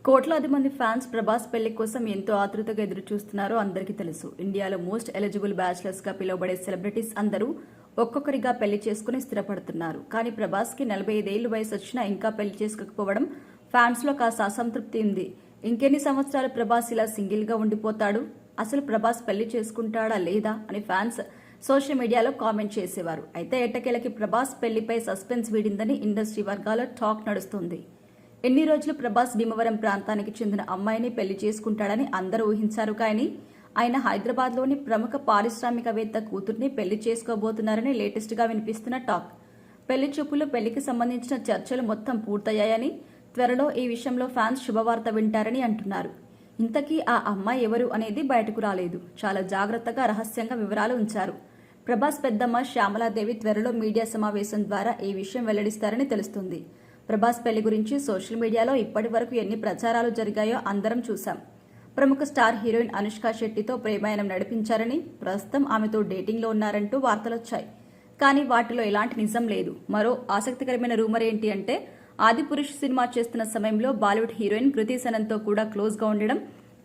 కోట్లాది మంది ఫ్యాన్స్ ప్రభాస్ పెళ్లి కోసం ఎంతో ఆతృతగా ఎదురు చూస్తున్నారో అందరికీ తెలుసు. ఇండియాలో మోస్ట్ ఎలిజిబుల్ బ్యాచిలర్స్ గా పిలువబడే సెలబ్రిటీస్ అందరూ ఒక్కొక్కరిగా పెళ్లి చేసుకుని స్థిరపడుతున్నారు. కానీ ప్రభాస్ కి 45 ఏళ్ల వయసు వచ్చినా ఇంకా పెళ్లి చేసుకోకపోవడం ఫ్యాన్స్ లో కాస్త అసంతృప్తి ఉంది. ఇంకెన్ని సంవత్సరాలు ప్రభాస్ ఇలా సింగిల్ గా ఉండిపోతాడు? అసలు ప్రభాస్ పెళ్లి చేసుకుంటాడా లేదా అని ఫ్యాన్స్ సోషల్ మీడియాలో కామెంట్ చేసేవారు. అయితే ఎట్టకేలకి ప్రభాస్ పెళ్లిపై సస్పెన్స్ వీడిందని ఇండస్ట్రీ వర్గాల్లో టాక్ నడుస్తుంది. ఎన్ని రోజులు ప్రభాస్ భీమవరం ప్రాంతానికి చెందిన అమ్మాయిని పెళ్లి చేసుకుంటాడని అందరూ ఊహించారు. కానీ ఆయన హైదరాబాద్లోని ప్రముఖ పారిశ్రామికవేత్త కూతుర్ని పెళ్లి చేసుకోబోతున్నారని లేటెస్ట్ గా వినిపిస్తున్న టాక్. పెళ్లి చూపులు పెళ్లికి సంబంధించిన చర్చలు మొత్తం పూర్తయ్యాయని, త్వరలో ఈ విషయంలో ఫ్యాన్స్ శుభవార్త వింటారని అంటున్నారు. ఇంతకీ ఆ అమ్మాయి ఎవరు అనేది బయటకు రాలేదు. చాలా జాగ్రత్తగా రహస్యంగా వివరాలు ఉంచారు. ప్రభాస్ పెద్దమ్మ శ్యామలాదేవి త్వరలో మీడియా సమావేశం ద్వారా ఈ విషయం వెల్లడిస్తారని తెలుస్తుంది. ప్రభాస్ పెళ్లి గురించి సోషల్ మీడియాలో ఇప్పటి వరకు ఎన్ని ప్రచారాలు జరిగాయో అందరం చూశాం. ప్రముఖ స్టార్ హీరోయిన్ అనుష్క శెట్టితో ప్రేమాయణం నడిపించారని, ప్రస్తుతం ఆమెతో డేటింగ్లో ఉన్నారంటూ వార్తలొచ్చాయి. కానీ వాటిలో ఎలాంటి నిజం లేదు. మరో ఆసక్తికరమైన రూమర్ ఏంటి అంటే, ఆదిపురుష్ సినిమా చేస్తున్న సమయంలో బాలీవుడ్ హీరోయిన్ కృతి సనన్తో కూడా క్లోజ్గా ఉండడం,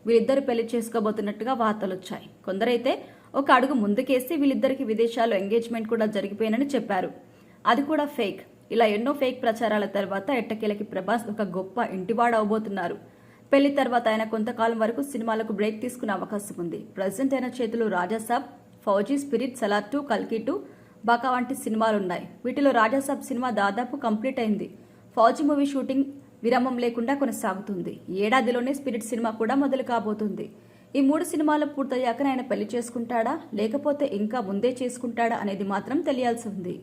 వీళ్ళిద్దరు పెళ్లి చేసుకోబోతున్నట్టుగా వార్తలొచ్చాయి. కొందరైతే ఒక అడుగు ముందుకేసి వీళ్ళిద్దరికి విదేశాల్లో ఎంగేజ్మెంట్ కూడా జరిగిపోయినని చెప్పారు. అది కూడా ఫేక్. ఇలా ఎన్నో ఫేక్ ప్రచారాల తర్వాత ఎట్టకేలకి ప్రభాస్ ఒక గొప్ప ఇంటివాడు అవబోతున్నారు. పెళ్లి తర్వాత ఆయన కొంతకాలం వరకు సినిమాలకు బ్రేక్ తీసుకునే అవకాశం ఉంది. ప్రజెంట్ ఆయన చేతిలో రాజాసాబ్, ఫౌజీ, స్పిరిట్, సలార్ 2, కల్కి 2, బాకా వంటి సినిమాలున్నాయి. వీటిలో రాజాసాబ్ సినిమా దాదాపు కంప్లీట్ అయింది. ఫౌజీ మూవీ షూటింగ్ విరామం లేకుండా కొనసాగుతుంది. ఏడాదిలోనే స్పిరిట్ సినిమా కూడా మొదలు కాబోతుంది. ఈ 3 సినిమాలు పూర్తయ్యాక ఆయన పెళ్లి చేసుకుంటాడా లేకపోతే ఇంకా ముందే చేసుకుంటాడా అనేది మాత్రం తెలియాల్సి ఉంది.